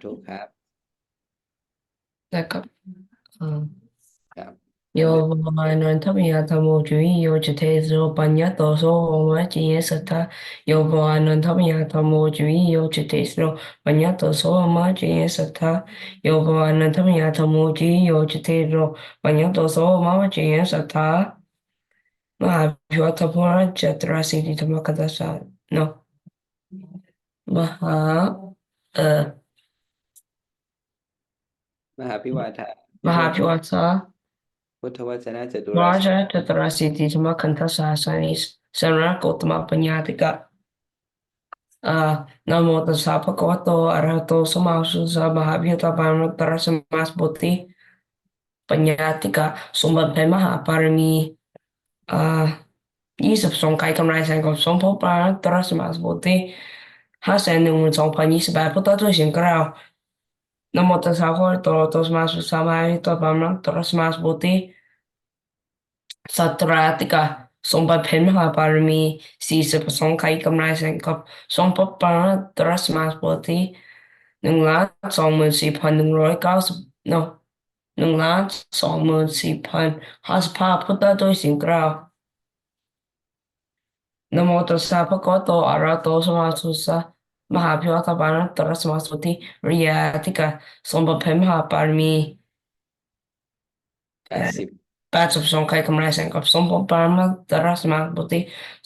ธุครับแต่กับครับโยบายนันทมิยาธรรมโมจุยโยจเทโสปัญญาโตโสโหมะจิเยสัทธาโยบายนันทมิยาธรรมโมจุยโยจเทโสปัญญาโตโสโหมะจิเยสัทธาโยบายนันทมิยาธรรมโมจุยโยจเทโสปัญญาโตโสโหมะจิเยสัทธามหาภิวัตพรจัตราสิทธิธรรมกัสสะเนาะมหาเอ่อมหาภิวาทะมหาภิวัตพุทธวจนะจตุพระราสิราชจัตราสิทธิธรรมคันธสาสนิสสรณโกตมปัญญาติกะ นะโมตัสสะภะคะวะโตอะระหะโตสัมมาสัมพุทธัสสะมหาวิทยาปานุตตรสมมาสบุติปัญญาติกะสมบัติแผ่มหาปารมีอ่า22ไขกำไรแสนกับสมภพปานุตตรสมมาสบุติ512,028พุทธตัวเสียงกล่าวนะโมตัสสะภะคะวะโตอะระหะโตสัมมาสัมพุทธัสสะมหาวิทยาปานุตตรสมมาสบุติสัตตราติกะสมบัติแผ่มหาปารมี42ไขกำไรแสนกับสมภพปานุตตรสมมาสบุติ 1,24,190เนาะ1,24,055พุทธโดยสิ่งกล่าวนะโมตัสสะภะคะวะโตอะระหะโตสัมมาสัมพุทธัสสะมหาภิวัตบาลตรัสมาสุติริยาติกาทรงบำเพ็ญมหาปารมี8082ไขกำไรแสนกับทรงบำเพ็ญมหาตรัสมาสุติ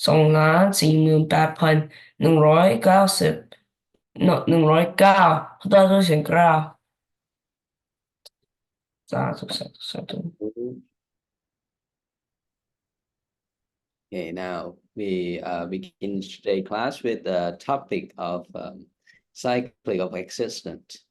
2,48,190เนาะ109พุทธโดยสิ่งกล่าวสาธุสาธุสาธุ Okay, now we begin today's class with the topic of cycling of existence.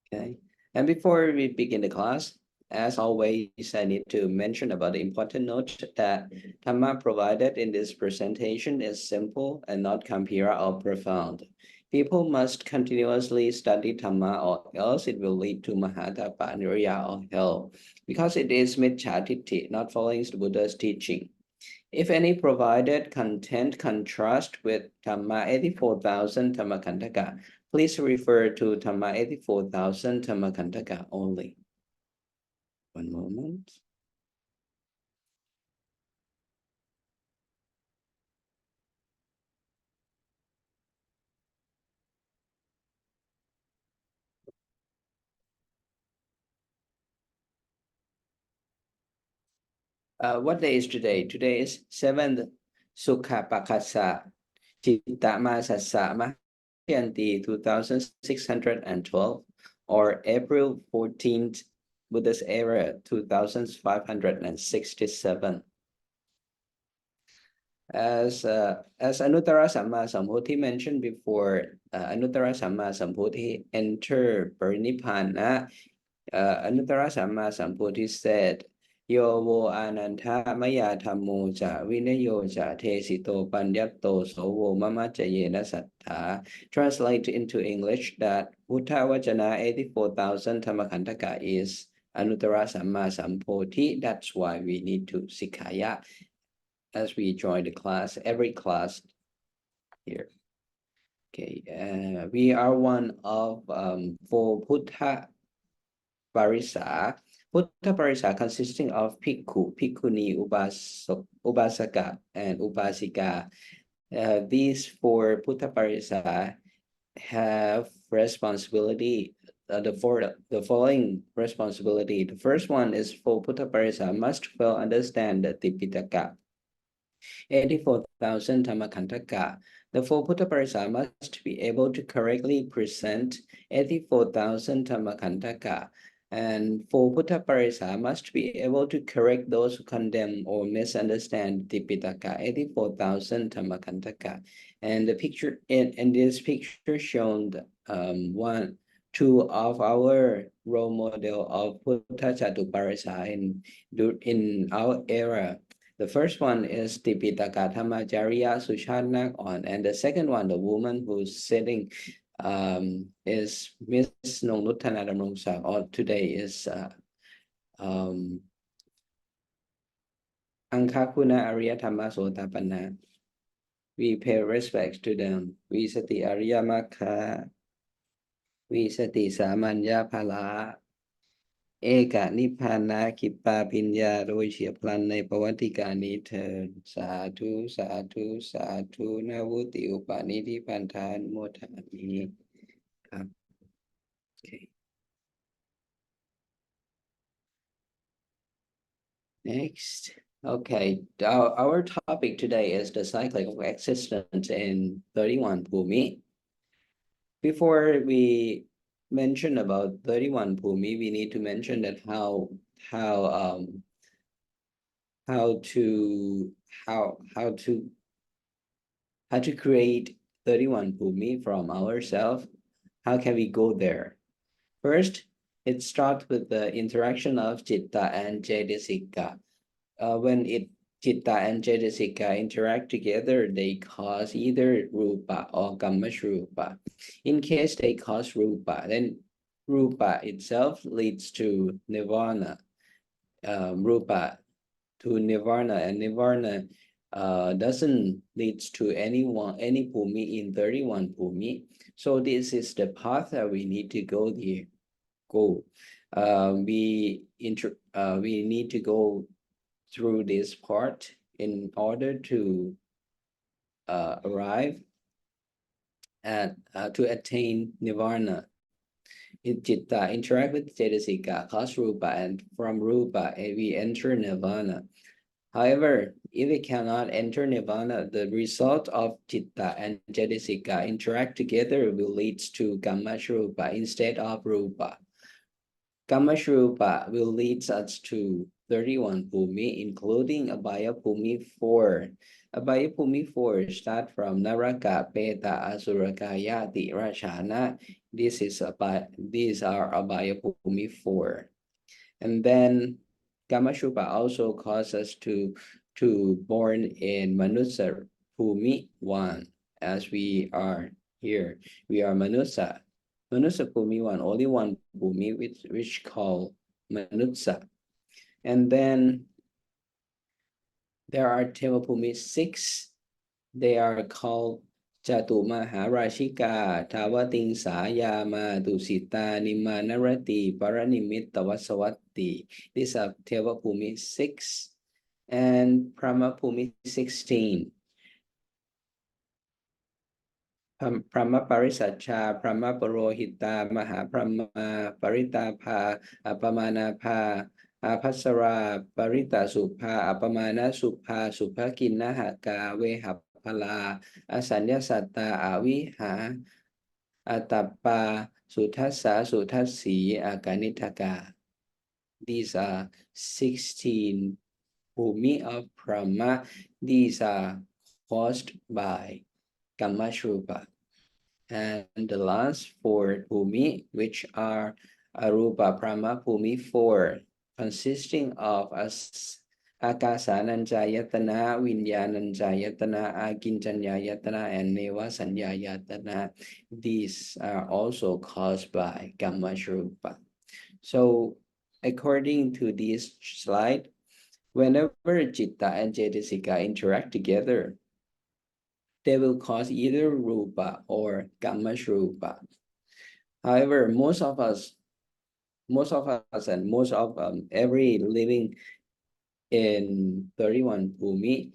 Okay, and before we begin the class, as always, I need to mention about the important note that Dhamma provided in this presentation is simple and not complex or profound. People must continuously study Dhamma or else it will lead to Mahatapaniya or hell, because it is Mithya not following the Buddha's teaching. If any provided content contrast with Dhamma 84,000 Dhammakantaka, please refer to Dhamma 84,000 Dhammakantaka only. One moment. What day is today? Today is 7th Sukha Pakasa Chitta Masasa Mahyanti 2612 or April 14th Buddha's era 2567. As Anuttara Samma Sambuddhi mentioned before, Anuttara Samma Sambuddhi enter Parinibbana. Anuttara Samma Sambuddhi said, Yo wo ananta maya thammo ja vinayo ja tesito panyatto so wo mama jayena sattha. Translate into English that Buddha Vajana 84,000 Dhammakantaka is Anuttara Samma Sambuddhi. That's why we need to Sikhaya as we join the class, every class here. Okay, we are one of 4 Buddha Parisa. Buddha Parisa consisting of Bhikkhu, Bhikkhuni, Ubasaka, and Upasika. These 4 Buddha Parisa have responsibility, the following responsibility. The first one is for Buddha Parisa must well understand the Tipitaka. 84,000 Dhammakantaka. The 4 Buddha Parisa must be able to correctly present 84,000 Dhammakantaka. And 4 Buddha Parisa must be able to correct those who condemn or misunderstand Tipitaka, 84,000 Dhammakantaka. And the picture in this picture shown two of our role model of Buddha Jatuparisa in our era. The first one is Tipitaka Dhammacarya Sushana on, and the second one, the woman who's sitting, is Miss Nongnuttana Damrongsak, or today is Angkakuna Arya Dhamma Sotapanna. we pay respect to them. We sati Arya Makha, we sati Samanya Phala, เอกนิพพานะขิปปาปิญญาโดยเฉียบพลันในประวัติการนี้เถิดสาธุสาธุสาธุนาวุติอุปาณิธิพันธานุโมทามิครับ Okay. Next. Okay, our topic today is the cycle of existence in 31 Bhumi. Before we mention about 31 Bhumi, we need to mention that how to create 31 Bhumi from ourselves. How can we go there? First, it starts with the interaction of Citta and Cetasika. When Citta and Cetasika interact together, they cause either Rupa or Kamashrupa. In case they cause Rupa, then Rupa itself leads to Nirvana. Rupa to Nirvana, and Nirvana doesn't lead to any Bhumi in 31 Bhumi. So this is the path that we need to go there. We need to go through this part in order to arrive at to attain nirvana. Citta interact with Cetasika, cause Rupa, and from Rupa we enter nirvana. However, if we cannot enter nirvana, the result of Citta and Cetasika interact together will lead to Kamashrupa instead of Rupa. Kamashrupa will lead us to 31 Bhumi, including Abhaya Bhumi 4. Abhaya Bhumi 4 start from Naraka, Peta, Asurakaya, Rashana. These are Abhaya Bhumi 4. And then Kamashrupa also causes us to born in Manusa Bhumi 1, as we are here. We are Manusa. Manusa Bhumi 1, only one Bhumi which called Manusa. And then there are Teva Bhumi 6. They are called Jatu Maharashika, Tavating Sayama, Dusita, Nima Narati, Paranimitta Vasavati. These are Teva Bhumi 6 and Brahma Bhumi 16. Brahma Parisacha, Brahma Purohita, Maha Brahma, Paritapa, Apamanapa, Apasara, Parita Supha, Apamana Supha, Suphakinahaka, Vehapala, Asanya Satta, Aviha, Atapa, Sutasa, Sutasi, Aganitaka. These are 16 Bhumi of Brahma. These are caused by Kamashrupa. And the last 4 Bhumi, which are Arupa Brahma Bhumi 4, consisting of Akasananjayatana, Vinyananjayatana, Akinchanyayatana, and Neva Sanyayatana. These are also caused by Kamashrupa. So according to this slide, whenever Citta and Cetasika interact together, they will cause either Rupa or Kamashrupa. However, most of us and most of every living in 31 Bhumi,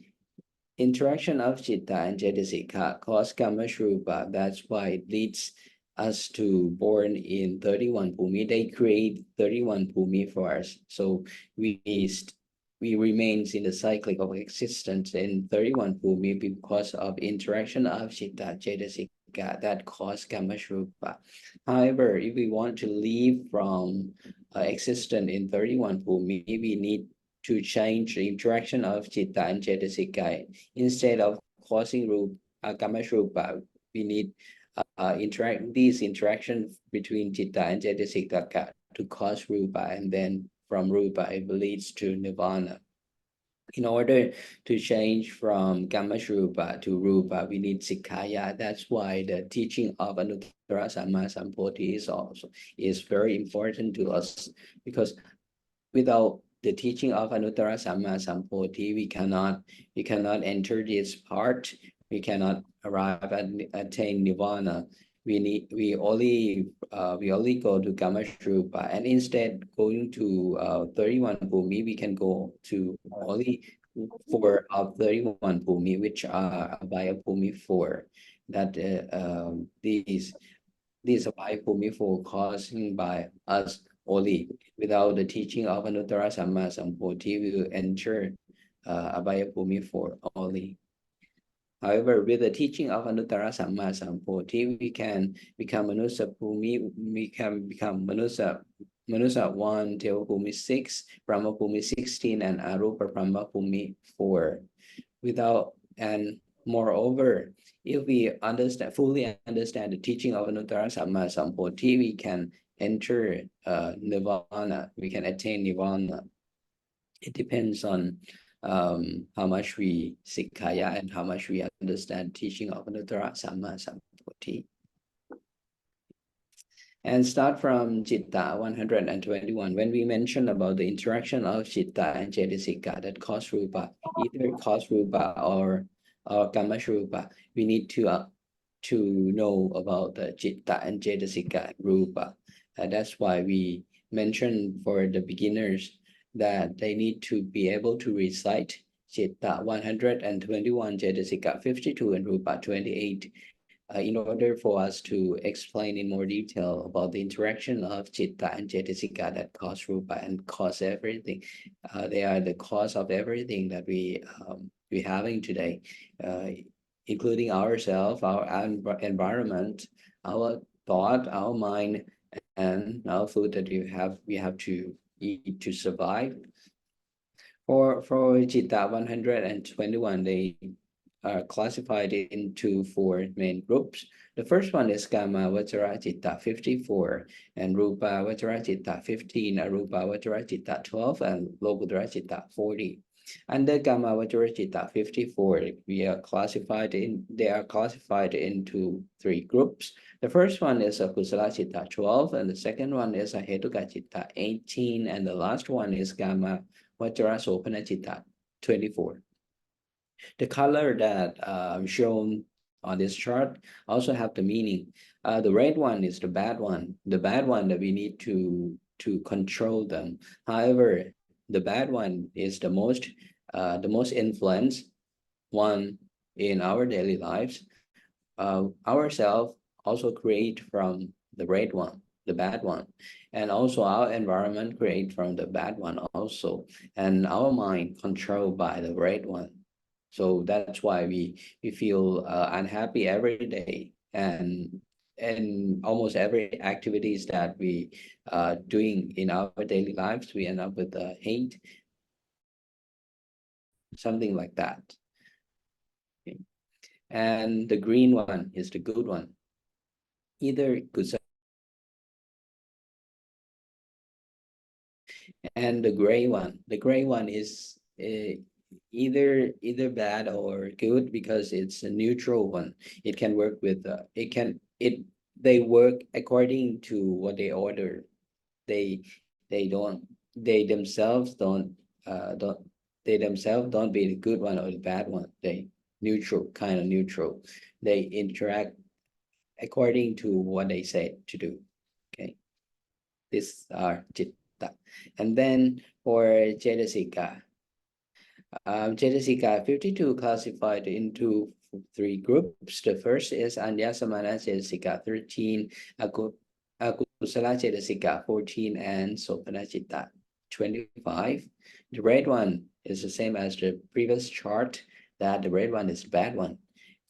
interaction of Citta and Cetasika cause Kamashrupa. That's why it leads us to born in 31 Bhumi. They create 31 Bhumi for us. So we remains in the cycle of existence in 31 Bhumi because of interaction of Citta, Cetasika that cause Kamashrupa. However, if we want to leave from existence in 31 Bhumi, we need to change the interaction of Citta and Cetasika. Instead of causing Kamashrupa, we need these interactions between Citta and Cetasika to cause Rupa, and then from Rupa it leads to Nirvana. In order to change from Kamashrupa to Rupa, we need Sikkaya. That's why the teaching of Anuttara Samma Sambuddhi is very important to us, because without the teaching of Anuttara Samma Sambuddhi, we cannot enter this part we cannot arrive at attain nirvana. We only go to Kamashrupa, and instead going to 31 Bhumi, we can go to only 4 of 31 Bhumi, which are Abhaya Bhumi 4. That these Abhaya Bhumi 4 caused by us only. Without the teaching of Anuttara Samma Sambuddhi, we will enter Abhaya Bhumi 4 only. However, with the teaching of Anuttara Samma Sambuddhi, we can become Manusa Bhumi, we can become Manusa 1 till Bhumi 6, Brahma Bhumi 16, and Arupa Brahma Bhumi 4. And moreover, if we fully understand the teaching of Anuttara Samma Sambuddhi, we can enter Nirvana, we can attain Nirvana. It depends on how much we sikkaya and how much we understand teaching of Anuttara Samma Sambuddhi. And start from Citta 121. When we mention about the interaction of Citta and Cetasika that cause Rupa, either cause Rupa or Kamashrupa, we need to know about the Citta and Cetasika Rupa. That's why we mentioned for the beginners that they need to be able to recite Citta 121, Cetasika 52, and Rupa 28. In order for us to explain in more detail about the interaction of Citta and Cetasika that cause Rupa and cause everything. They are the cause of everything that we having today, including ourselves, our environment, our thought, our mind, and our food that we have to eat to survive. For Citta 121, they are classified into 4 main groups. The first one is Kama Vajra Citta 54, and Rupa Vajra Citta 15, Arupa Vajra Citta 12, and Lokuttara Citta 40. Under Kama Vajra Citta 54, they are classified into 3 groups. The first one is Kusala Citta 12, and the second one is Hetuka Citta 18, and the last one is Kama Vajra Sopana Citta 24. The color that shown on this chart also have the meaning. The red one is the bad one that we need to control them. However, the bad one is the most influenced one in our daily lives. Ourselves also create from the red one, the bad one, and also our environment create from the bad one also, and our mind controlled by the red one. So that's why we feel unhappy every day, and almost every activities that we doing in our daily lives, we end up with hate, something like that. Okay. And the green one is the good one, either good. And the gray one is either bad or good, because it's a neutral one. It can work with they work according to what they order. They themselves don't be the good one or the bad one. They kind of neutral. They interact according to what they say to do. Okay, these are Citta. And then for Cetasika, Cetasika 52 classified into 3 groups. The first is Anyasamana Cetasika 13, Akusala Cetasika 14, and Sopana Citta 25. The red one is the same as the previous chart, that the red one is the bad one.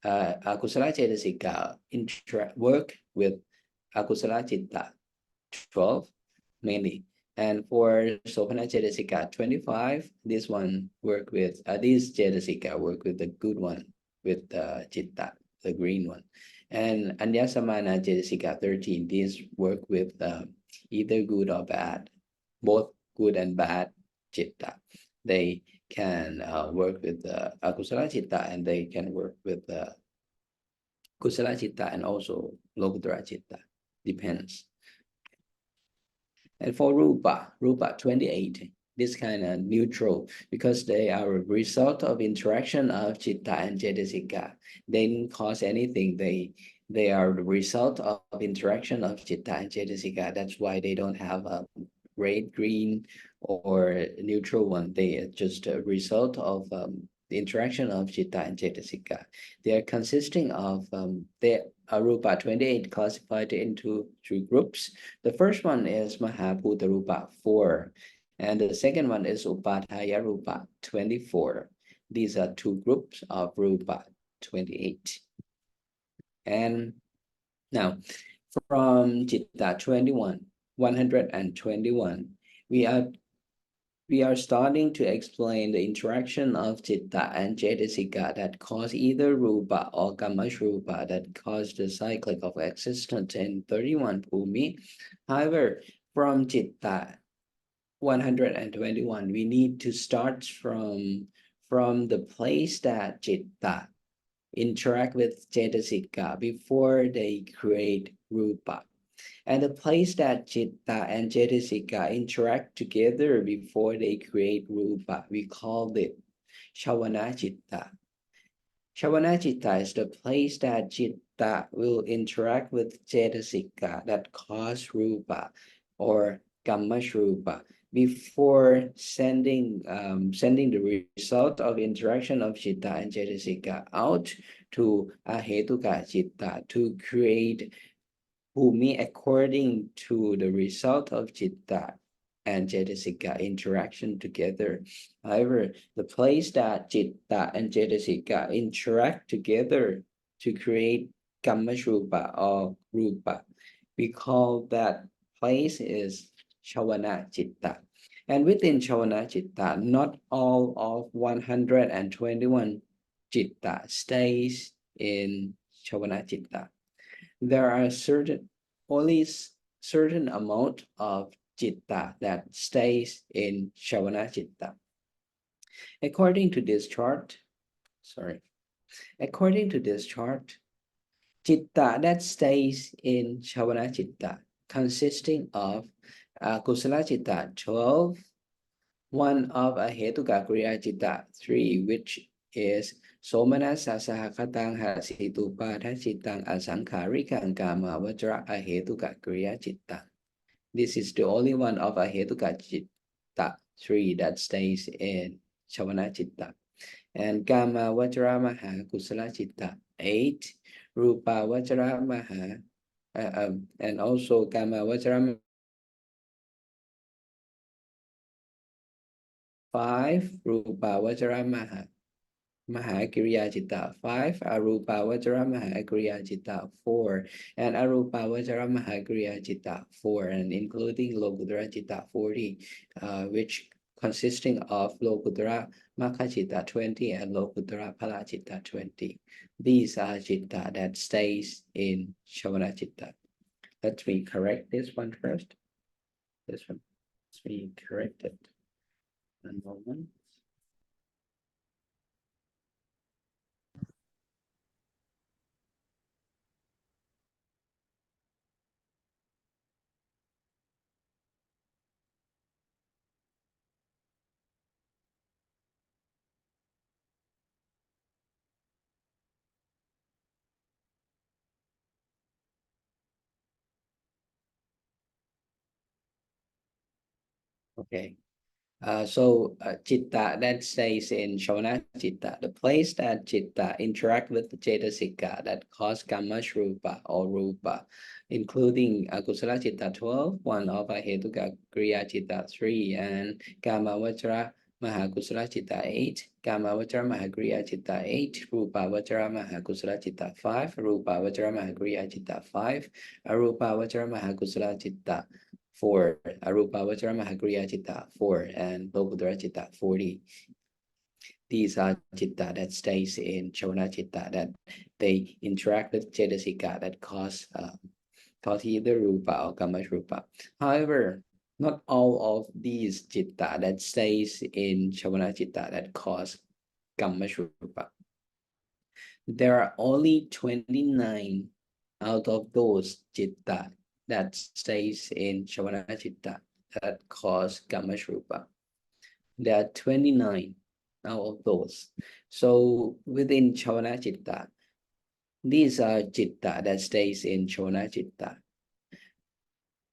Akusala Cetasika work with Akusala Citta 12 mainly. And for Sopana Cetasika 25, this one work with these Cetasika work with the good one, with the Citta, the green one. And Anyasamana Cetasika 13, these work with either good or bad, both good and bad Citta. They can work with the Akusala Citta, and they can work with the Kusala Citta and also Lokuttara Citta, depends. And for Rupa 28, this kind of neutral because they are a result of interaction of citta and cetasika. They didn't cause anything. They are the result of interaction of citta and cetasika. That's why they don't have a red, green, or neutral one. They are just a result of the interaction of citta and cetasika. They are consisting of the arupa 28 classified into 3 groups. The first one is Mahaputarupa 4, and the second one is Upadhyaya Rupa 24. These are 2 groups of Rupa 28. And now from Citta 21, 121, we are starting to explain the interaction of citta and cetasika that cause either rupa or kamashrupa that cause the cyclic of existence in 31 bhumi. However, from citta 121, we need to start from the place that citta interact with cetasika before they create rupa. And the place that citta and cetasika interact together before they create rupa, we call it Shawana citta. Shawana citta is the place that citta will interact with cetasika that cause rupa or kamashrupa before sending the result of interaction of citta and cetasika out to ahetuka citta to create bhumi according to the result of citta and cetasika interaction together. However, the place that citta and cetasika interact together to create kamashrupa or rupa, we call that place is shawana citta. And within shawana citta, not all of 121 citta stays in shawana citta. There are only certain amount of citta that stays in Shawana citta. According to this chart, citta that stays in Shawana citta consisting of kusala citta 12, one of ahetuka kriya citta 3, which is Somanasa sahakatang hasitupa chitang asankharikang kama vajra ahetuka kriya citta. This is the only one of ahetuka citta 3 that stays in Shawana citta. And kama vajra maha kusala citta 8, rupa vajra maha, and also kama vajra 5, rupa vajra maha Mahakriya citta 5, Arupa Vajra Mahakriya citta 4, and Arupa Vajra Mahakriya citta 4, and including Lokudra citta 40, which consisting of Lokudra Makha citta 20 and Lokudra Phala citta 20. These are citta that stays in Shawana citta. Let me correct this one first. This one. Let me correct it. One moment. Okay. Citta that stays in Shawana citta, the place that citta interact with the cetasika that cause kamashrupa or rupa, including kusala citta 12, one of ahetuka kriya citta 3, and kama vajra mahakusala citta 8, kama vajra mahakriya citta 8, rupa vajra mahakusala citta 5, rupa vajra mahakriya citta 5, arupa vajra mahakusala citta 4, Arupa Vajra Mahakriya citta 4, and Lokudra citta 40. These are citta that stays in Shawana citta that they interact with cetasika that cause either rupa or kamashrupa. However, not all of these citta that stays in Shawana citta that cause kamashrupa. There are only 29 out of those citta that stays in Shawana citta that cause kamashrupa. There are 29 out of those. So within Chavana Chitta, these are Chitta that stays in Chavana Chitta.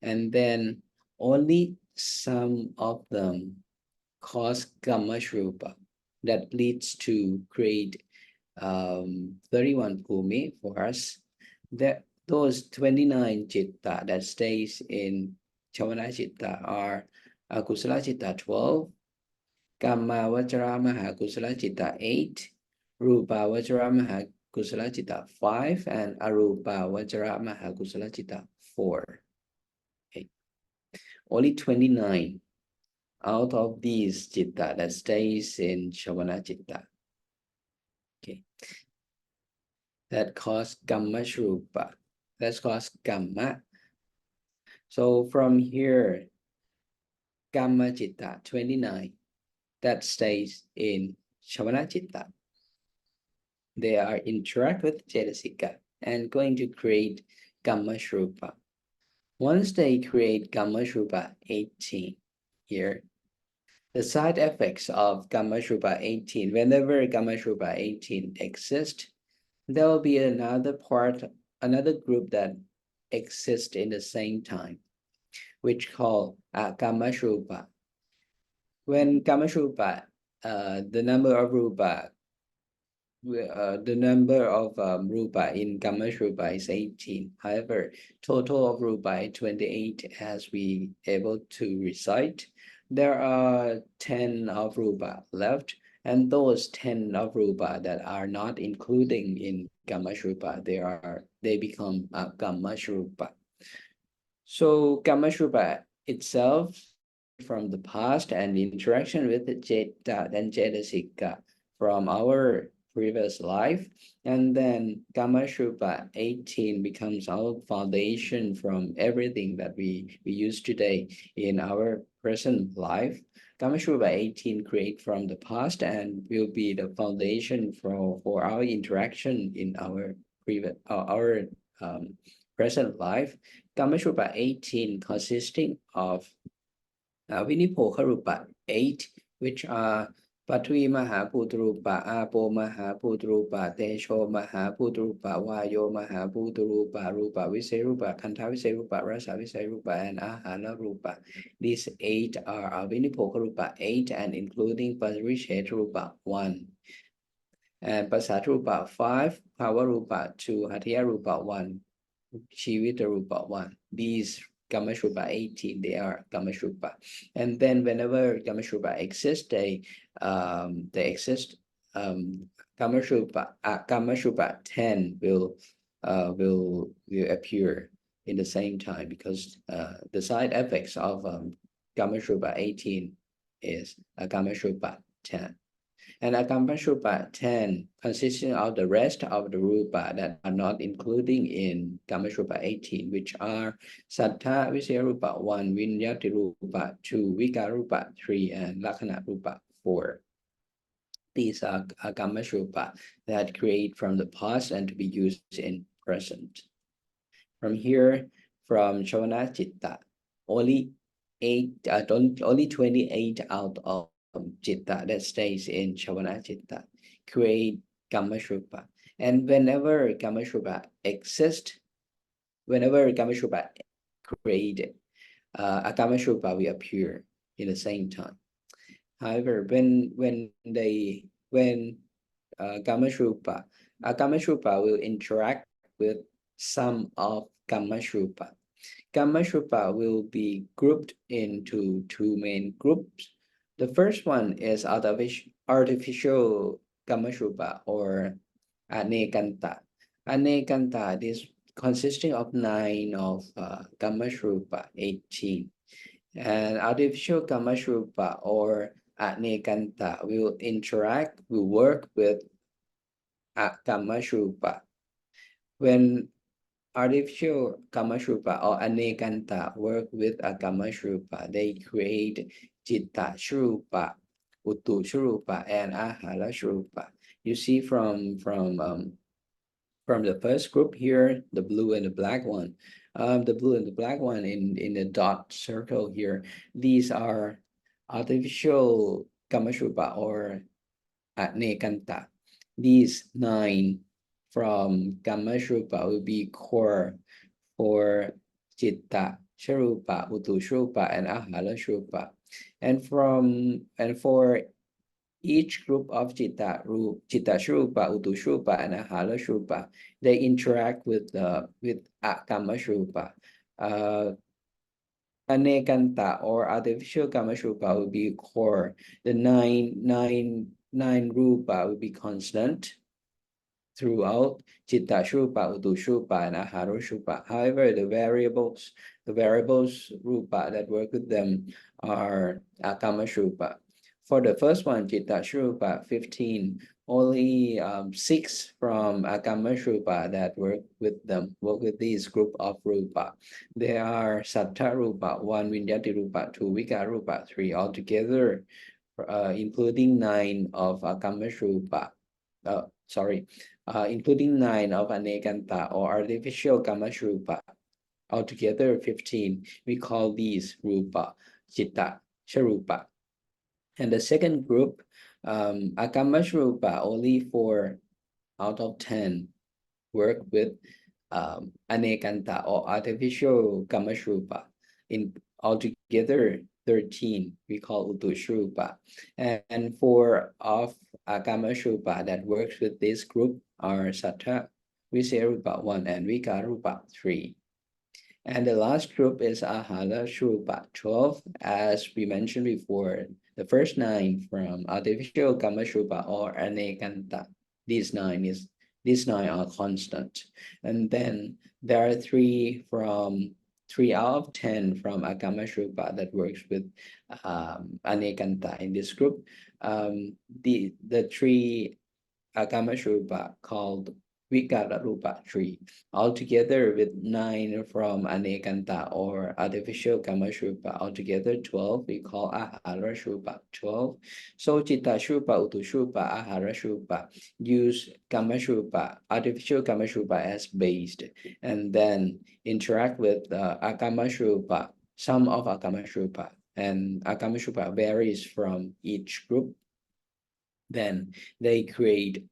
And then only some of them cause Kamma Shrupa that leads to create 31 Bhumi for us. That those 29 Chitta that stays in Chavana Chitta are Akusala Chitta 12, Kamma Vajra Maha Kusala Chitta 8, Rupa Vajra Maha Kusala Chitta 5, and Arupa Vajra Maha Kusala Chitta 4. Okay. Only 29 out of these Chitta that stays in Chavana Chitta. Okay. That cause Kamma Shrupa. That's cause Kamma. So from here, Kamma Chitta 29 that stays in Chavana Chitta. They are interact with Cetasika and going to create Kamma Shrupa. Once they create Kamma Shrupa 18 here, the side effects of Kamma Shrupa 18, whenever Kamma Shrupa 18 exists, there will be another group that exists in the same time, which called Kamma Shrupa. When Kamma Shrupa, the number of Rupa in Kamma Shrupa is 18. However, total of Rupa is 28 as we able to recite. There are 10 of Rupa left, and those 10 of Rupa that are not including in Kamma Shrupa, they become Kamma Shrupa. So Kamma Shrupa itself from the past and the interaction with the Citta and Cetasika from our previous life, and then Kamma Shrupa 18 becomes our foundation from everything that we use today in our present life. Kamma Shrupa 18 create from the past and will be the foundation for our interaction in our present life. Kamma Shrupa 18 consisting of Vinipokharupa 8, which are Patri Mahaputrupa, Apo Mahaputrupa, Tesho Mahaputrupa, Vayo Mahaputrupa, Rupa Visarupa, Kanta Visarupa, Rasa Visarupa, and Ahana Rupa. These 8 are Vinipokharupa 8 and including Parishetrupa 1. And Pasatrupa 5, Pavarupa 2, Hatyarupa 1, Chivitarupa 1. These Kamma Shrupa 18, they are Kamma Shrupa. And then whenever Kamma Shrupa exists, they exist. Kamma Shrupa 10 will appear in the same time because the side effects of Kamma Shrupa 18 is Kamma Shrupa 10. And Kamma Shrupa 10 consisting of the rest of the Rupa that are not including in Kamma Shrupa 18, which are Sattha Visaya Rupa 1, Vinyati Rupa 2, Vika Rupa 3, and Lakkhana Rupa 4. These are Kamma Shrupa that create from the past and to be used in present. From here, from Chavana Chitta, only 28 out of Chitta that stays in Chavana Chitta create Kamma Shrupa. And whenever Kamma Shrupa exists, whenever Kamma Shrupa created, a Kamma Shrupa will appear in the same time. However, when Kamma Shrupa will interact with some of Kamma Shrupa. Kamma Shrupa will be grouped into 2 main groups. The first one is artificial Kamma Shrupa or Anekanta. Anekanta is consisting of 9 of Kamma Shrupa 18. And artificial Kamma Shrupa or Anekanta will work with Kamma Shrupa. When artificial Kamma Shrupa or Anekanta work with a Kamma Shrupa, they create Citta Shrupa, Uttu Shrupa, and Ahara Shrupa. You see from the first group here, the blue and the black one. The blue and the black one in the dot circle here, these are artificial Kamasrupa or Anekanta. These 9 from Kamasrupa will be core for Chitta, Sharupa, Utushrupa, and Ahalashrupa. And for each group of Chitta Shrupa, Utushrupa, and Ahalashrupa, they interact with Kamasrupa. Anekanta or artificial Kamasrupa will be core. The nine rupa will be constant throughout Chitta Shrupa, Utushrupa, and Aharashrupa. However, the variables rupa that work with them are Kamasrupa. For the first one, Chitta Shrupa, 15, only 6 from Kamasrupa that work with this group of rupa. They are Sattva Rupa, 1 Vinyati Rupa, 2 Vika Rupa, 3 altogether, including 9 of Kamasrupa. Including 9 of Anekanta or artificial Kamasrupa. Altogether 15. We call these Rupa, Chitta, Sharupa. And the second group, Akamasrupa, only 4 out of 10 work with Anekanta or artificial Kamasrupa. In altogether 13 we call Utushrupa. And 4 of Kamasrupa that works with this group are Sattva, Visayarupa 1, and Vikarupa 3. And the last group is Ahalashrupa 12, as we mentioned before. The first 9 from artificial Kamasrupa or Anekanta. These 9 are constant. And then there are 3 out of 10 from Akamasrupa that works with Anekanta in this group. The 3 Akamasrupa called Vikararupa 3, altogether with 9 from Anekanta or artificial Kamasrupa, altogether 12 we call Aharashrupa 12. So Chitta Shrupa, Utushrupa, Aharashrupa use Kamasrupa, artificial Kamasrupa as base, and then interact with Akamasrupa, some of Akamasrupa, and Akamasrupa varies from each group. Then they create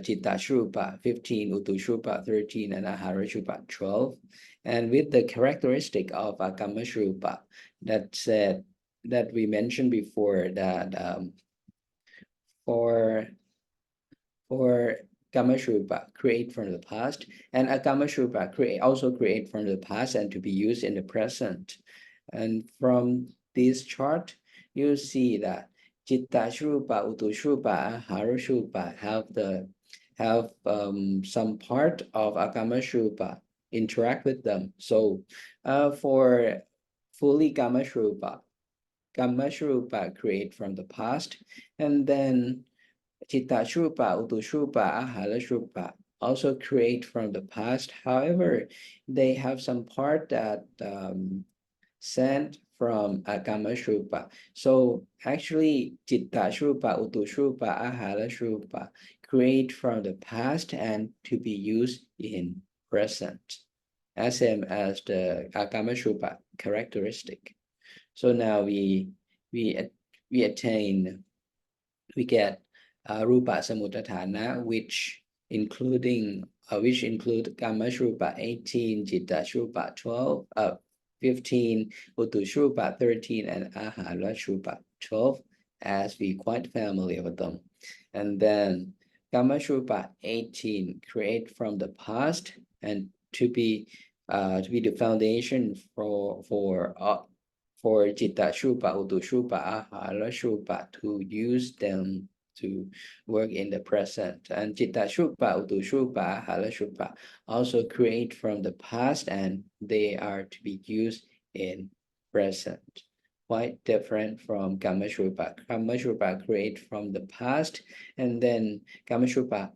Chitta Shrupa 15, Utushrupa 13, and Aharashrupa 12. And with the characteristic of Kamasrupa that we mentioned before, that for Kamasrupa create from the past, and Kamasrupa also create from the past and to be used in the present. And from this chart, you see that Chitta Shrupa, Utushrupa, Aharashrupa have some part of Kamasrupa interact with them. So for fully Kamasrupa create from the past, and then Chitta Shrupa, Utushrupa, Ahalashrupa also create from the past. However, they have some part that sent from Kamasrupa. So actually, Chitta Shrupa, Utushrupa, Ahalashrupa create from the past and to be used in present, as same as the Kamasrupa characteristic. So now we get Rupa Samutthana, which include Kamasrupa 18, Chitta Shrupa 12, 15, Utushrupa 13, and Ahalashrupa 12, as we quite familiar with them. And then Kamasrupa 18 create from the past and to be the foundation for Chitta Shrupa, Utushrupa, Ahalashrupa to use them to work in the present. And Chitta Shrupa, Utushrupa, Ahalashrupa also create from the past and they are to be used in present. Quite different from Kamasrupa. Kamasrupa create from the past, and then Kamasrupa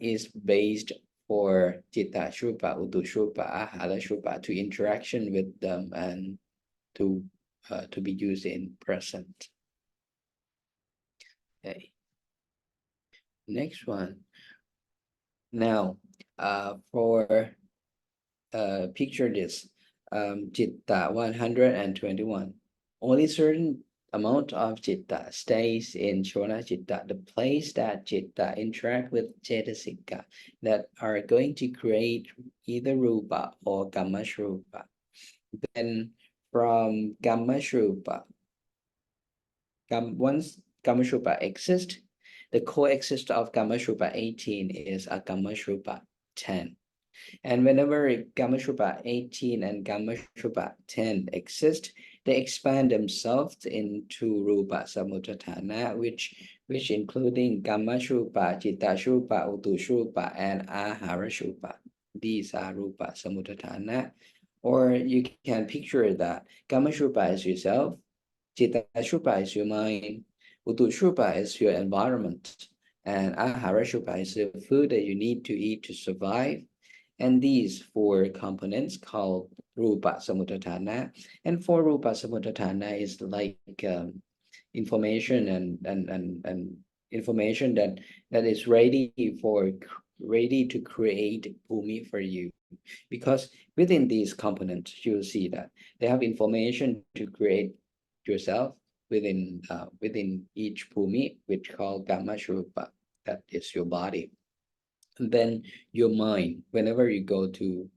is based for Chitta Shrupa, Utushrupa, Ahalashrupa to interaction with them and to be used in present. Okay. Next one. Now, for picture this, Chitta 121. Only certain amount of citta stays in Chavana citta, the place that citta interact with cetasika that are going to create either rupa or kamashrupa. Then from kamashrupa, once kamashrupa exists, the coexist of kamashrupa 18 is a kamashrupa 10. And whenever kamashrupa 18 and kamashrupa 10 exist, they expand themselves into rupa samutthana, which including kamashrupa, cittashrupa, utushrupa, and aharashrupa. These are rupa samutthana. Or you can picture that kamashrupa is yourself, cittashrupa is your mind, utushrupa is your environment, and aharashrupa is the food that you need to eat to survive. And these four components called rupa samutthana. And for rupa samutthana is like information and information that is ready to create bhumi for you. Because within these components, you'll see that they have information to create yourself within each bhumi, which called kamashrupa, that is your body. And then your mind, whenever you go to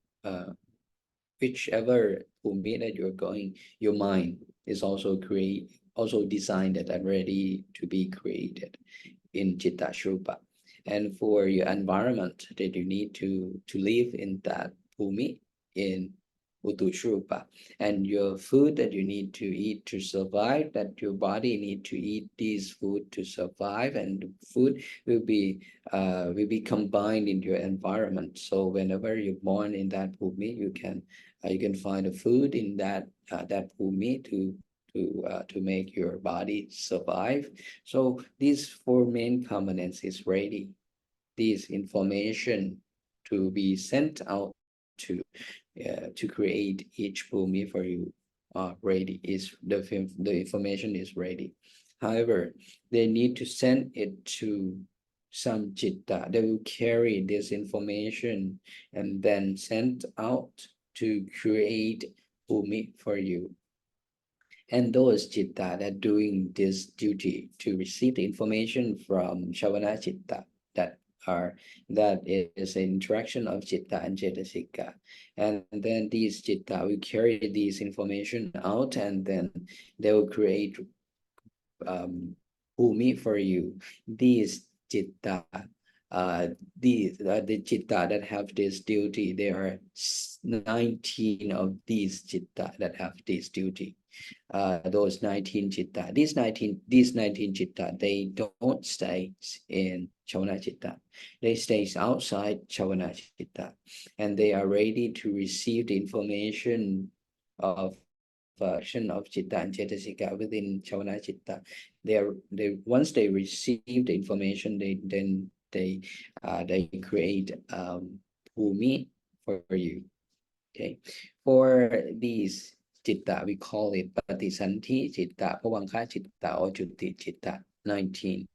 whichever bhumi that you're going, your mind is also designed and ready to be created in Chitta Shrupa. And for your environment that you need to live in that bhumi in Utushrupa, and your food that you need to eat to survive, that your body need to eat these food to survive, and the food will be combined in your environment. So whenever you're born in that bhumi, you can find a food in that bhumi to make your body survive. So these four main components is ready. This information to be sent out to create each bhumi for you ready. Is the information is ready. However, they need to send it to some citta. They will carry this information and then send out to create bhumi for you. And those citta that are doing this duty to receive the information from Shavana citta, that is an interaction of citta and cetasika. And then these citta will carry this information out, and then they will create bhumi for you. These citta, the citta that have this duty, there are 19 of these citta that have this duty. Those 19 citta, these 19 citta, they don't stay in Chavana citta. They stay outside Chavana citta, and they are ready to receive the information of action of citta and cetasika within Chavana citta. They once they receive the information, they create bhumi for you. Okay, for these citta, we call it patisanti citta, pavankha citta, or juti citta 19.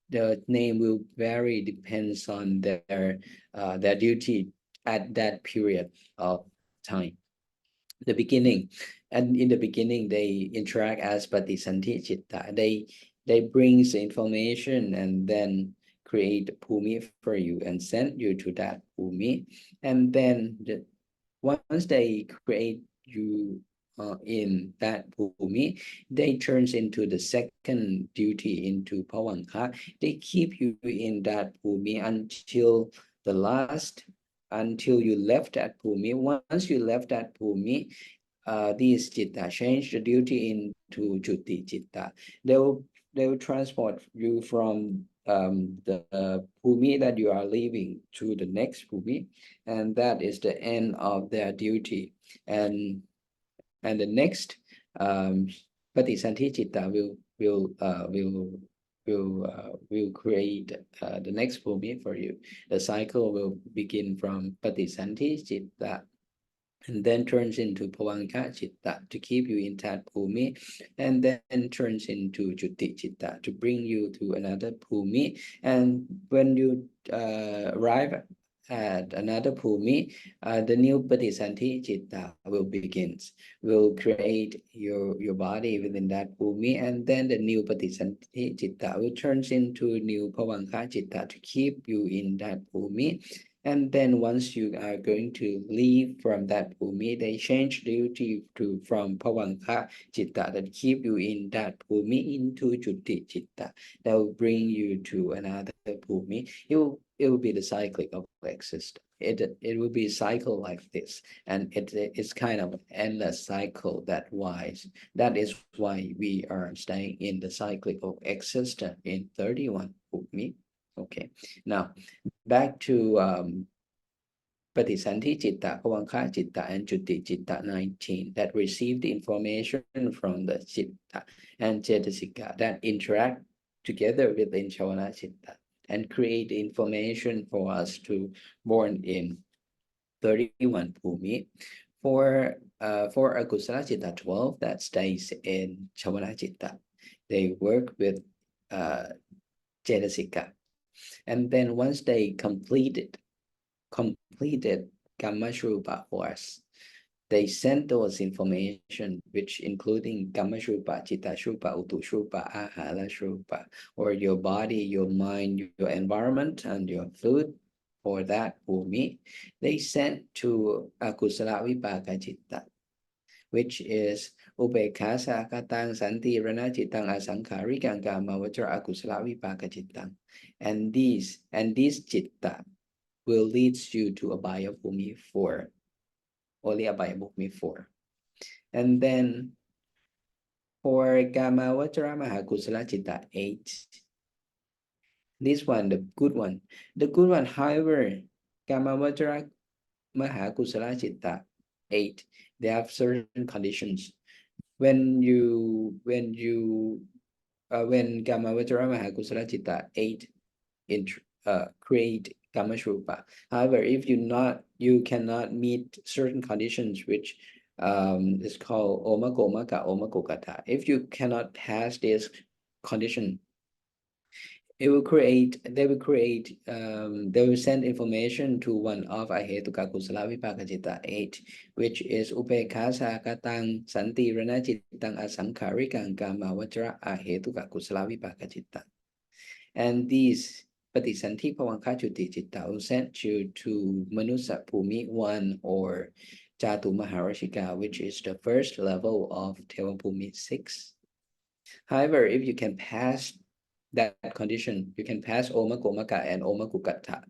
The name will vary, depends on their duty at that period of time. The beginning, and in the beginning they interact as patisanti citta. They brings the information and then create bhumi for you and send you to that bhumi. And then once they create you in that bhumi, they turns into the second duty, into pavanka. They keep you in that bhumi until the last, until you left that bhumi. Once you left that bhumi, these citta change the duty into juti citta. They will transport you from the bhumi that you are leaving to the next bhumi, and that is the end of their duty. And the next patisanti citta will create the next bhumi for you. The cycle will begin from patisanti citta and then turns into pavanka citta to keep you in that bhumi, and then turns into juti citta to bring you to another bhumi. And when you arrive at another Bhumi, the new Patisanti Chitta will begin, will create your body within that Bhumi, and then the new Patisanti Chitta will turn into new Pavanka Chitta to keep you in that Bhumi. And then once you are going to leave from that Bhumi, they change duty to from Pavanka Chitta that keep you in that Bhumi into Jutti Chitta. That will bring you to another Bhumi. It will be the cyclic of existence. It will be a cycle like this, and it's kind of an endless cycle. That is why we are staying in the cyclic of existence in 31 Bhumi. Okay, now back to Patisanti Chitta, Pavanka Chitta, and Jutti Chitta 19 that receive the information from the Chitta and Cetasika that interact together with the Chavana Chitta and create information for us to born in 31 Bhumi. For Akusala Chitta 12 that stays in Chavana Chitta, they work with Cetasika. And then once they completed Kamma Shrupa for us, they sent those information, which including Kamma Shrupa, Chitta Shrupa, Utu Shrupa, Ahara Shrupa, or your body, your mind, your environment, and your food for that Bhumi, they sent to Akusala Vipaka Chitta, which is Ubekha Sakatang Santi Rana Chittang Asankhari Gangama Vajra Akusala Vipaka Chittang. And these Chitta will lead you to Abhaya Bhumi 4, only Abhaya Bhumi 4. And then for Kamavajra Mahakusala Chitta 8, this one, the good one. The good one, however, Kamavajra Mahakusala Chitta 8, they have certain conditions. When Kamavajra Mahakusala Chitta 8 create Kama Shrupa. However, if you cannot meet certain conditions, which is called Omagomaka, Omagokata. If you cannot pass this condition, they will send information to one of Ahetuka Kusala Vipaka Chitta 8, which is Upekha Sakatang Santi Rana Chittang Asankarikang Kama Vajra Ahetuka Kusala Vipaka Chitta. And these Patisanti Pavanka Jutti Chitta will send you to Manusa Bhumi 1 or Jatu Maharashika, which is the first level of Teva Bhumi 6. However, if you can pass that condition, you can pass Oma Gomaka and Oma Gukata.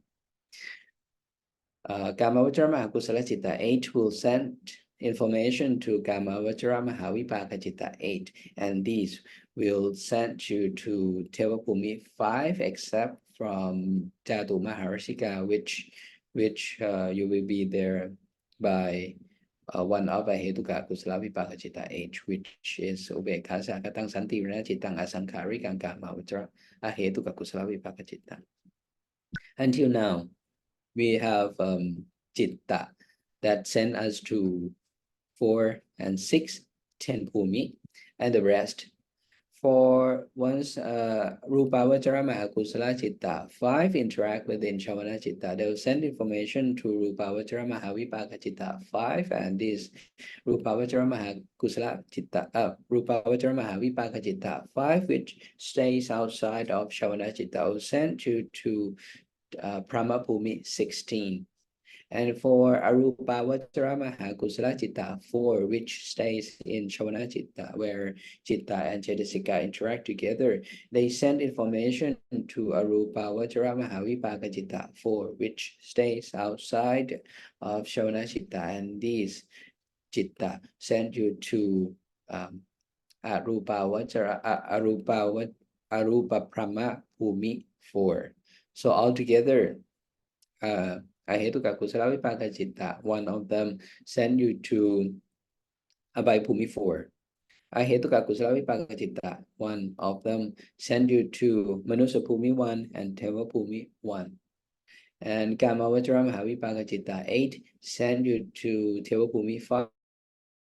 Kamavajra Mahakusala Chitta 8 will send information to Kamavajra Mahavipaka Chitta 8, and these will send you to Teva Bhumi 5, except from Jatu Maharashika, which you will be there by one of Ahetuka Kusala Vipaka Chitta 8, which is Ubekha Sakatang Santi Rana Chittang Asankhari Kamavajra Ahetuka Kusala Vipaka Chitta. Until now, we have Chitta that send us to 4 and 6, 10 Bhumi, and the rest. For once Rupavajara Mahakusala Chitta 5 interact within Chavana Chitta, they will send information to Rupavajara Mahavipaka Chitta 5, and this Rupavajara Mahakusala Chitta, Rupavajara Mahavipaka Chitta 5, which stays outside of Chavana Chitta, will send you to Brahma Bhumi 16. And for Arupavajara Mahakusala Chitta 4, which stays in Chavana Chitta, where Chitta and Cetasika interact together, they send information to Arupavajara Mahavipaka Chitta 4, which stays outside of Chavana Chitta, and these Chitta send you to Arupa Brahma Bhumi 4. So altogether, Ahetuka Kusala Vipaka Chitta, one of them send you to Abhaya Bhumi 4. Ahetuka Kusala Vipaka Chitta, one of them send you to Manusa Bhumi 1 and Teva Bhumi 1. And Kamavajra Mahavipaka Chitta 8 send you to Teva Bhumi 5,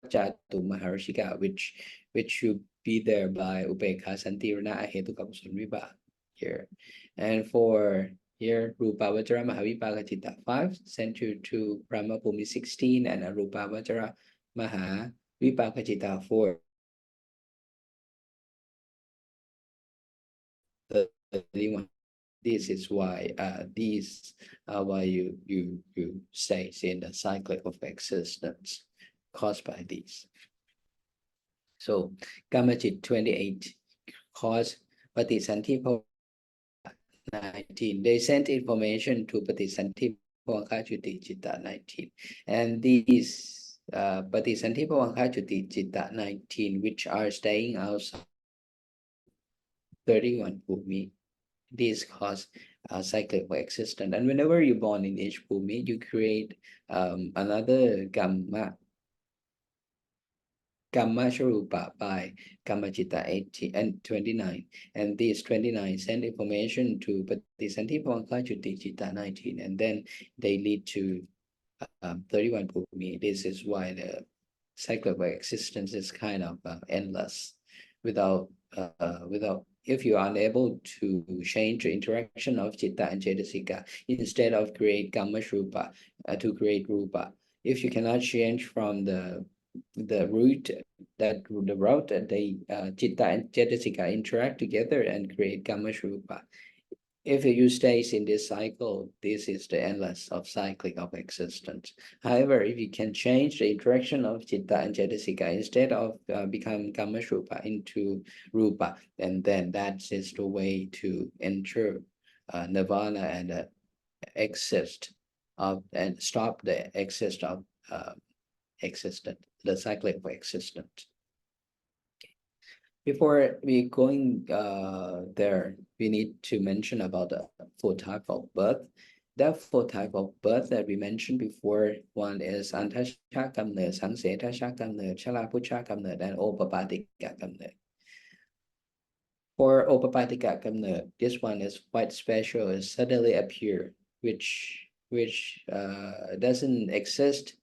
Jatu Maharashika, which should be there by Ubekha Santi Rana Ahetuka Kusala Vipaka here. And for Here, Rupa Vajra Mahavipaka Chitta 5 sent you to Brahma Bhumi 16 and Arupa Vajra Mahavipaka Chitta 4. 31. This is why these are why you stay in the cycle of existence caused by these. So Kamachit 28 caused Patisanti 19. They sent information to Patisanti Pawanka Juti Chitta 19. And these Patisanti Pawanka Juti Chitta 19, which are staying outside 31 Bhumi, these cause cyclical existence. And whenever you're born in each Bhumi, you create another Gamma Sharupa by Kamachita 80 and 29. And these 29 send information to Patisanti Pawanka Juti Chitta 19. And then they lead to 31 Bhumi. This is why the cyclical existence is kind of endless. Without if you are unable to change the interaction of Chitta and Cetasika, instead of create Gamma Shrupa to create Rupa, if you cannot change from the route that they Chitta and Cetasika interact together and create Gamma Shrupa, if you stays in this cycle, this is the endless of cycling of existence. However, if you can change the interaction of Chitta and Cetasika instead of become Kama Shrupa into Rupa, and then that is the way to enter Nirvana and exist of and stop the exist of existence, the cycling of existence. Before we going there, we need to mention about the 4 type of birth. The 4 type of birth that we mentioned before, one is Antasha Kamner, Sangsetasha Kamner, Chalapucha Kamner, and Opapatika Kamner. For Opapatika Kamner, this one is quite special, it suddenly appear, which doesn't exist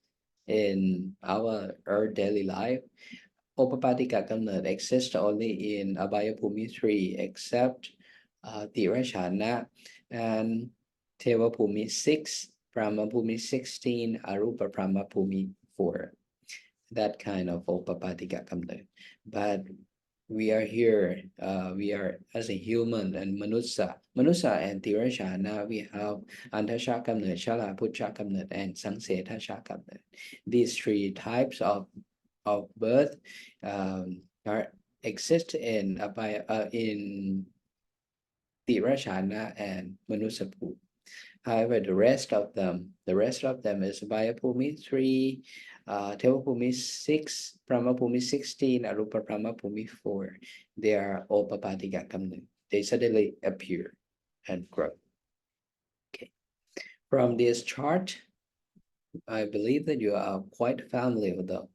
in our daily life. Opapatika Kamner exists only in Abhaya Bhumi 3, except Tirashana and Teva Bhumi 6, Brahma Bhumi 16, Arupa Brahma Bhumi 4. That kind of Opapatika Kamner. But we are here, we are as a human and Manusa and Tirashana, we have Antasha Kamner, Shala Pucha Kamner, and Sangseta Kamner. These 3 types of birth exist in Tirashana and Manusapur. However, the rest of them is Abhayapumi 3, Tevapumi 6, Brahmapumi 16, Arupa Brahmapumi 4. They are all Papatika Kamnu. They suddenly appear and grow. Okay. From this chart, I believe that you are quite familiar with them.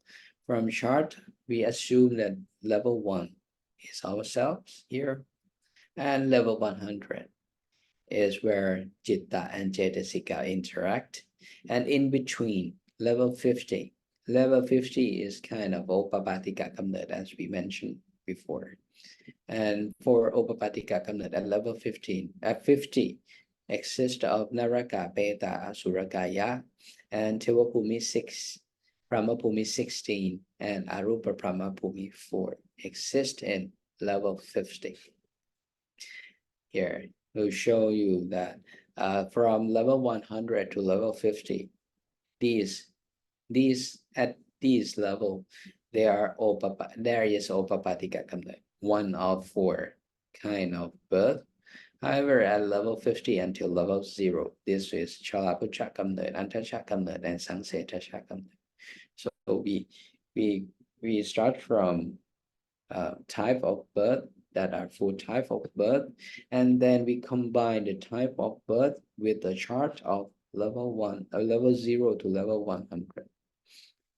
From chart, we assume that level 1 is ourselves here, and level 100 is where Chitta and Cetasika interact, and in between, level 50. Level 50 is kind of Opapatika Kamnat, as we mentioned before. And for Opapatika Kamnat at level 15, at 50, exist of Naraka, Beta, Asurakaya, and Tevapumi 6, Brahmapumi 16, and Arupa Brahmapumi 4 exist in level 50. Here, we'll show you that from level 100 to level 50, at these level, there is Opapatika Kamna, 1 of 4 kind of birth. However, at level 50 until level 0, this is Chalapucha Kamna, Antasha Kamna, and Sangseta Kamna. So we start from type of birth that are 4 type of birth, and then we combine the type of birth with the chart of level 1 or level 0 to level 100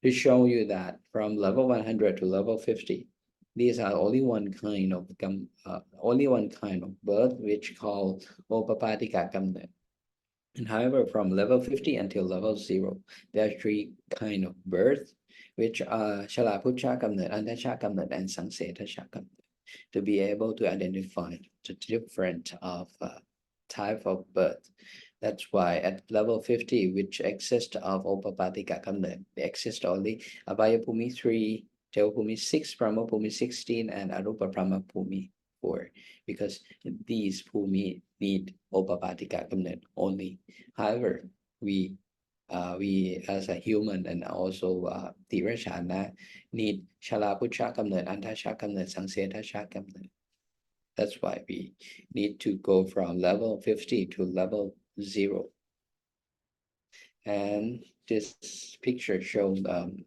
to show you that from level 100 to level 50, these are only one kind of birth, which called Opapatika Kamna. And however, from level 50 until level 0, there are 3 kind of birth, which are Shalapucha Kamna, Antasha Kamna, and Sangseta Kamna, to be able to identify the different of type of birth. That's why at level 50, which exists of Opapatika Kamnet, they exist only Abhayapumi 3, Teopumi 6, Brahmapumi 16, and Arupa Brahmapumi 4, because these Pumi need Opapatika Kamnet only. However, we as a human and also Tirashana need Shalapucha Kamnet, Antasha Kamnet, Sangsetasha Kamnet. That's why we need to go from level 50 to level 0. And this picture shows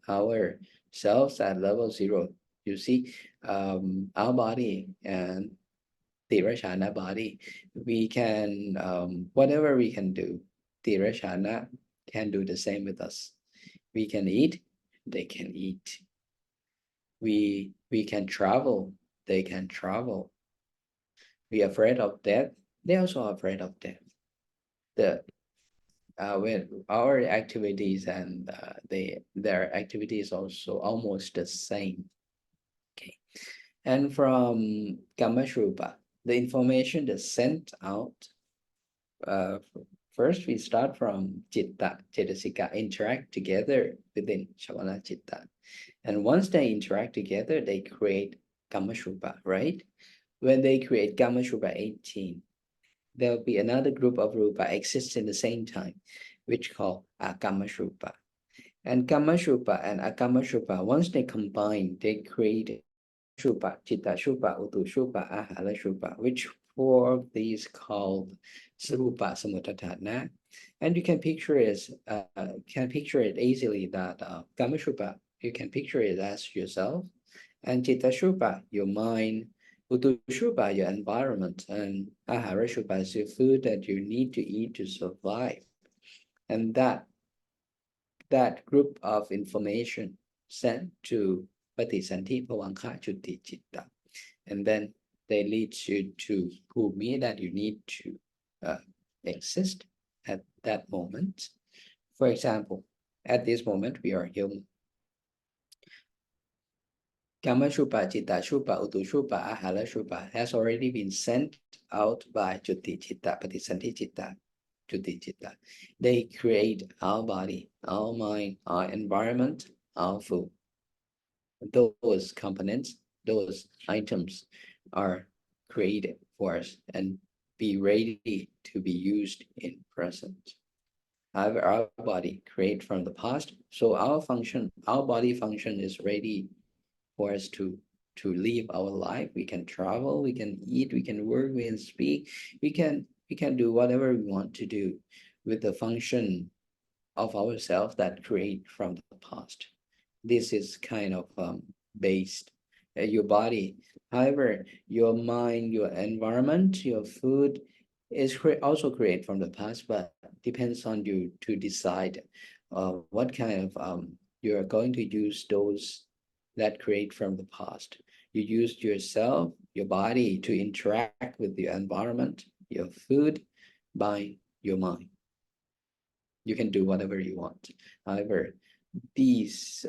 our cells at level 0. You see our body and Tirashana body, we can whatever we can do, Tirashana can do the same with us. We can eat, they can eat. We can travel, they can travel. We are afraid of death, they also are afraid of death. When our activities and their activities also almost the same. Okay, and from Kamashrupa, the information that's sent out. First, we start from Chitta, Cetasika, interact together within Shavana Chitta. And once they interact together, they create Kamashrupa, right? When they create Kamashrupa 18, there'll be another group of Rupa exists in the same time, which called Akamashrupa. And Kamashrupa and Akamashrupa, once they combine, they create Shrupa, Chitta Shrupa, Utu Shrupa, Ahara Shrupa, which four of these called Sarupa Samutatana. And you can picture it easily that Kamashrupa, you can picture it as yourself, and Chitta Shrupa, your mind, Utu Shrupa, your environment, and Ahara Shrupa is your food that you need to eat to survive. And that group of information sent to Patisanti Pavanka Chutti Chitta. And then they lead you to Bhumi that you need to exist at that moment. For example, at this moment, we are human. Kama Shrupa, Chitta Shrupa, Utu Shrupa, Ahara Shrupa has already been sent out by Chutti Chitta, Patisanti Chitta, Chutti Chitta. They create our body, our mind, our environment, our food. Those components, those items are created for us and be ready to be used in present. However, our body created from the past, so our body function is ready for us to live our life. We can travel, we can eat, we can work, we can speak, we can do whatever we want to do with the function of ourselves that create from the past. This is kind of based your body. However, your mind, your environment, your food is also created from the past, but depends on you to decide what kind of you are going to use those that create from the past. You use yourself, your body to interact with your environment, your food, by your mind. You can do whatever you want. However, these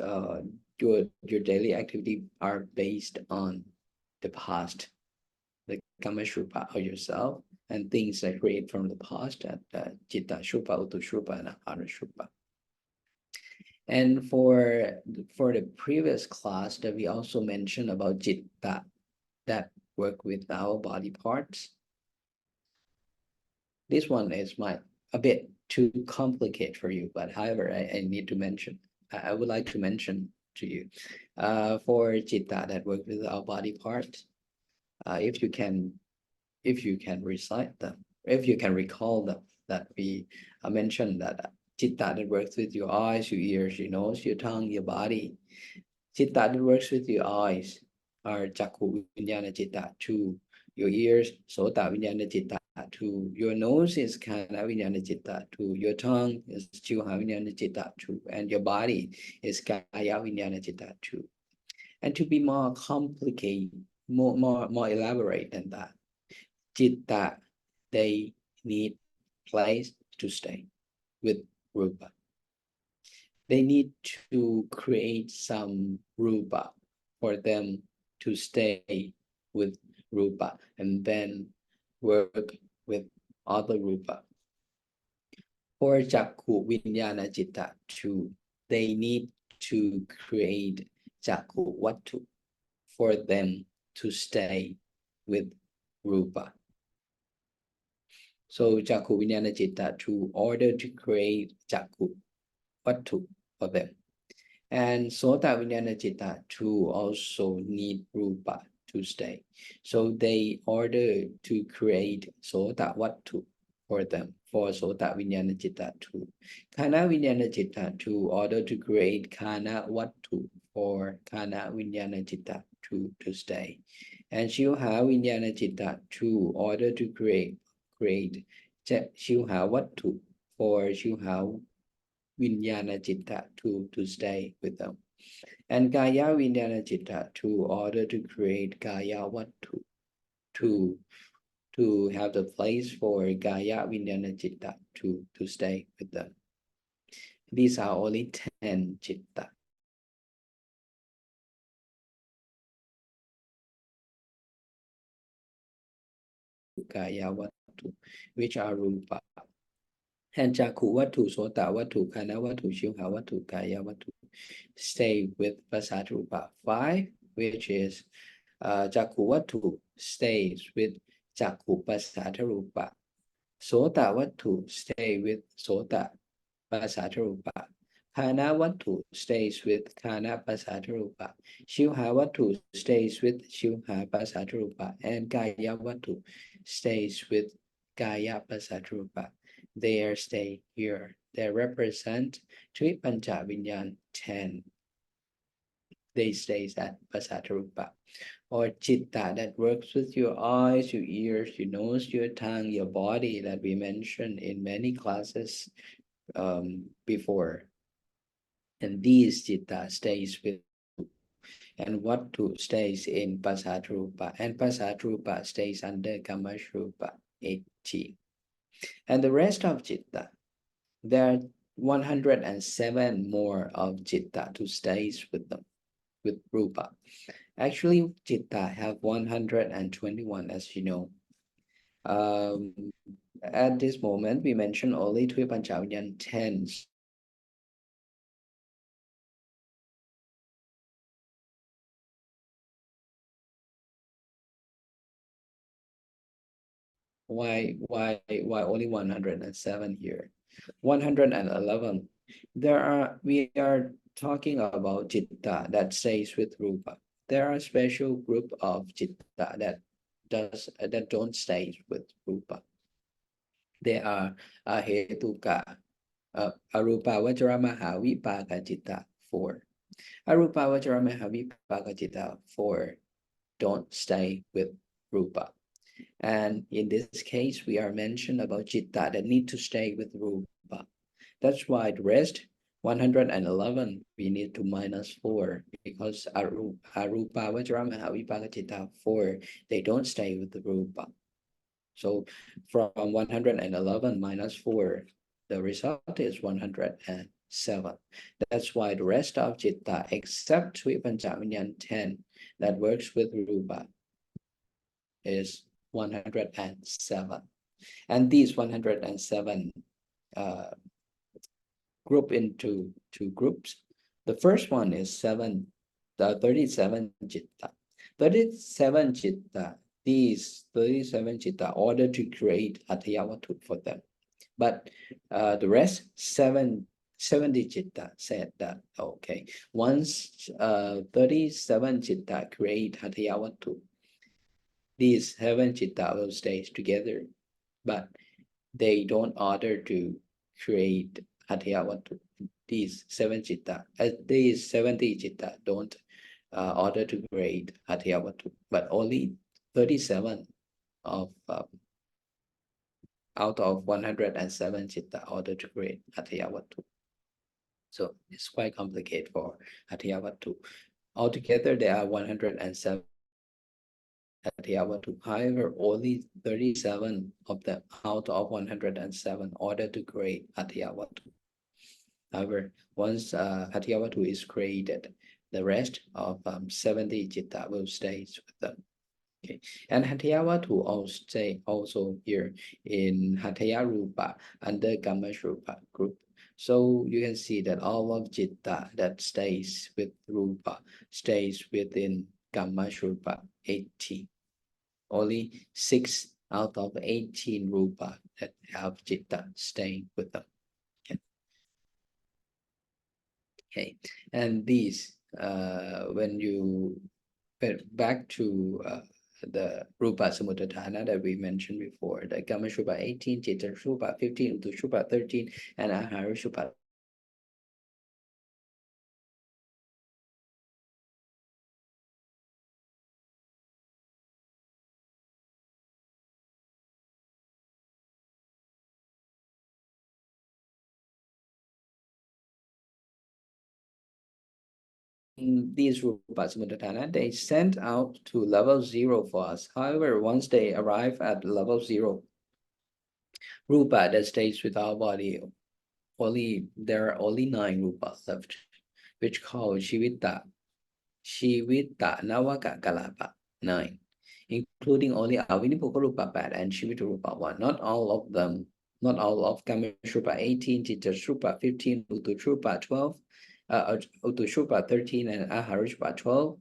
your daily activity are based on the past, the Kamashrupa of yourself, and things that create from the past at Chitta Shrupa, Utu Shrupa, and Ahara Shrupa. And for the previous class that we also mentioned about Chitta that work with our body parts. This one is a bit too complicated for you, but however, I need to mention, I would like to mention to you, for Chitta that work with our body parts, if you can recite them, if you can recall them, that we mentioned that Chitta that works with your eyes, your ears, your nose, your tongue, your body. Chitta that works with your eyes are Chakku Vinyana Chitta 2, your ears, Sota Vinyana Chitta 2, your nose is Kana Vinyana Chitta 2, your tongue is Chiha Vinyana Chitta 2, and your body is Kaya Vinyana Chitta 2. And to be more complicated, more elaborate than that, Chitta, they need place to stay with Rupa. They need to create some Rupa for them to stay with Rupa and then work with other rupa. For Jakku Vinyana Citta too, they need to create Jakku Wattu for them to stay with Rupa. So Jakku Vinyana Citta too, order to create Jakku Wattu for them. And Sota Vinyana Citta too also need Rupa to stay. So they order to create Sota Wattu for them, for Sota Vinyana Citta too. Kana Vinyana Citta too, order to create Kana Wattu for Kana Vinyana Citta too to stay. And Shilha Vinyana Citta too, order to create Shilha Wattu for Shilha Vinyana Citta to stay with them. And Kaya Vinyana Citta to order to create Kaya Wattu to have the place for Kaya Vinyana Citta to stay with them. These are only 10 Citta. Kaya Wattu, which are Rupa. And Jakku Wattu, Sota Wattu, Kana Wattu, Shilha Wattu, Kaya Wattu stay with Pasat Rupa. 5, which is Jakku Wattu stays with Jakku Pasat Rupa. Sota Wattu stay with Sota Pasat Rupa. Kana Wattu stays with Kana Pasat Rupa. Shilha Wattu stays with Shilha Pasat Rupa. And Kaya Wattu stays with Kaya Pasat Rupa. They stay here. They represent Tri Pancha Vinyan 10. They stay at Pasat Rupa. Or Chitta that works with your eyes, your ears, your nose, your tongue, your body that we mentioned in many classes before. And these Chitta stays with, and Wattu stays in Pasat Rupa, and Pasat Rupa stays under Kamashrupa 18. And the rest of Chitta, there are 107 more of Chitta to stays with them, with Rupa. Actually, Chitta have 121, as you know. At this moment, we mentioned only Tui Panchavinyan 10. Why only 107 here? 111. We are talking about Chitta that stays with Rupa. There are a special group of Chitta that don't stay with Rupa. They are Ahetuka, Arupa Vajra Mahavipaka Chitta 4. Arupa Vajra Mahavipaka Chitta 4 don't stay with Rupa. And in this case, we are mentioned about Chitta that need to stay with Rupa. That's why the rest, 111, we need to minus 4 because Arupa Vajra Mahavipaka Chitta 4, they don't stay with the Rupa. So from 111 minus 4, the result is 107. That's why the rest of Chitta, except Sri Panchavinyan 10, that works with Rupa, is 107. And these 107 group into two groups. The first one is 37 Chitta. 37 Chitta. These 37 Chitta order to create Atayavatu for them. But the rest, 70 Chitta said that, okay, once 37 Chitta create Atayavatu, these 7 Chitta will stay together, but they don't order to create Atayavatu. These 7 Chitta, these 70 Chitta don't order to create Atayavatu, but only 37 of out of 107 Chitta order to create Atayavatu. So it's quite complicated for Atayavatu. Altogether, there are 107 Atayavatu. However, only 37 of them out of 107 order to create Atayavatu. However, once Atayavatu is created, the rest of 70 Chitta will stay with them. Okay, and Hataya Vatu also here in Hataya Rupa under Kamash Rupa group. So you can see that all of Jitta that stays with Rupa stays within Kamash Rupa 18. Only 6 out of 18 Rupa that have Jitta staying with them. Okay, and these when you back to the Rupa Samudadhana that we mentioned before, the Kamashupa 18, Chitta Shupa 15, Utushupa 13, and Aharashupa. These Rupa Samudadhana, they sent out to level 0 for us. However, once they arrive at level 0, Rupa that stays with our body, there are only 9 Rupas left, which called Shivita Navaka Kalapa 9, including only Avinipuka Rupa 8 and Shivita Rupa 1. Not all of them, not all of Kamashrupa 18, Chittashrupa 15, Utushrupa 12, Utushrupa 13, and Aharishrupa 12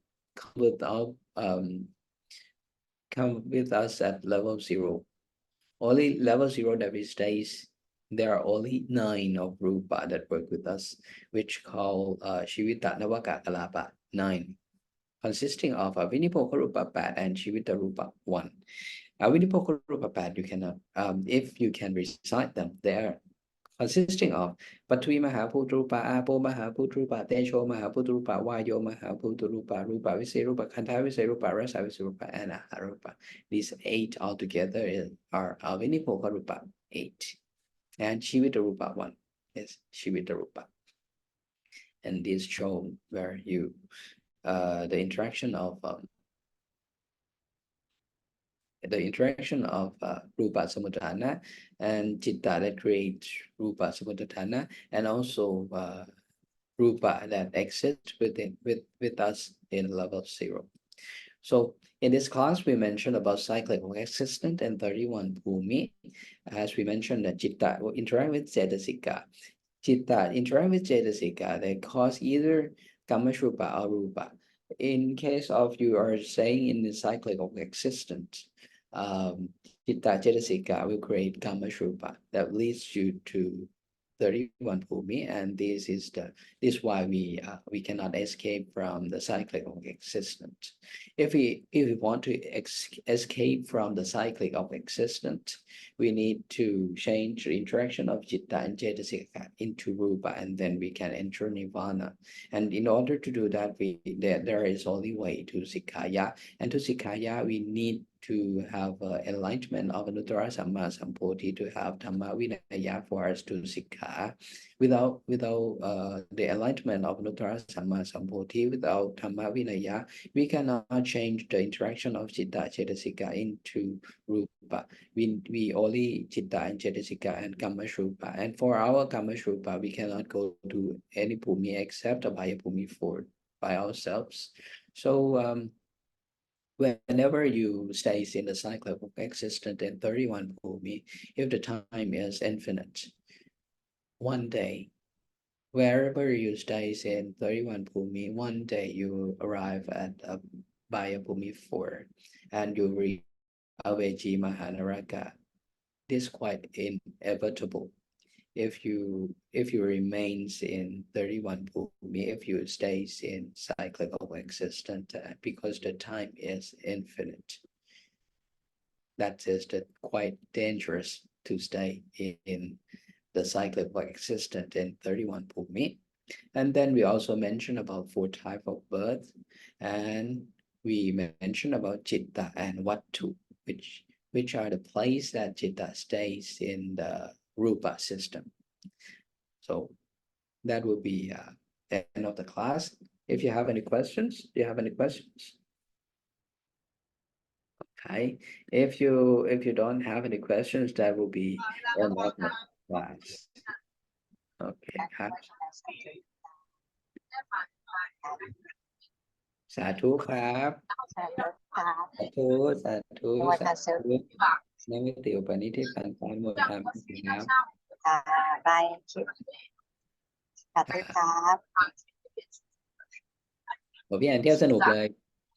come with us at level 0. Only level 0 that we stays, there are only 9 of Rupa that work with us, which call Shivita Navaka Kalapa 9. Consisting of Avinipoka Rupa 8 and Shivita Rupa 1. Avinipoka Rupa 8, you cannot, if you can recite them, they are consisting of Patwi Mahaputrupa, Apo Mahaputrupa, Tejo Mahaputrupa, Vayo Mahaputrupa, Rupa Visarupa, Kanta Visarupa, Rasa Visarupa, and Aharupa. These 8 altogether are Avinipoka Rupa 8 and Shivita Rupa 1. Yes, Shivita Rupa. And this show where you the interaction of Rupa Samudana and Chitta that creates Rupa Samudana, and also Rupa that exists with us in level 0. So in this class, we mentioned about cyclic existent and 31 Bhumi. As we mentioned that Chitta will interact with Cetasika. Chitta interact with Cetasika, they cause either Kamashrupa or Rupa. In case of you are saying in the cyclic of existence, Chitta Cetasika will create Kamashrupa that leads you to 31 Bhumi, and this is why we cannot escape from the cyclic of existence. If we want to escape from the cyclic of existence, we need to change the interaction of Chitta and Cetasika into Rupa, and then we can enter Nirvana. And in order to do that, there is only way to Sikaya, and to Sikaya we need to have enlightenment of Anuttara Samma Sampoti, to have Dhamma Vinaya for us to Sikha. Without the enlightenment of Anuttara Samma Sampoti, without Dhamma Vinaya, we cannot change the interaction of Chitta Cetasika into Rupa. We only Chitta and Cetasika and Kamashrupa. And for our Kamashrupa, we cannot go to any Bhumi except Abhaya Bhumi 4 by ourselves. So whenever you stays in the cycle of existence in 31 Bhumi, if the time is infinite, one day, wherever you stays in 31 Bhumi, one day you arrive at Bhaya Bhumi 4 and you reach Aveji Mahanaraka. This is quite inevitable. If you remains in 31 Bhumi, if you stays in cyclical existence, because the time is infinite, that is quite dangerous to stay in the cyclical existence in 31 Bhumi. And then we also mentioned about 4 types of birth, and we mentioned about Chitta and Vattu, which are the place that Chitta stays in the Rupa system. So that will be the end of the class. If you have any questions, do you have any questions? Okay. If you don't have any questions, that will be end of the class. Okay. สาธุครับ สาธุค่ะ สาธุสาธุ โม สา ทัสสะ ธุนมิติอุปนิธิปันสายโมทามครับ บายสาธุครับ ผมพี่แอนเที่ยวสนุกเลย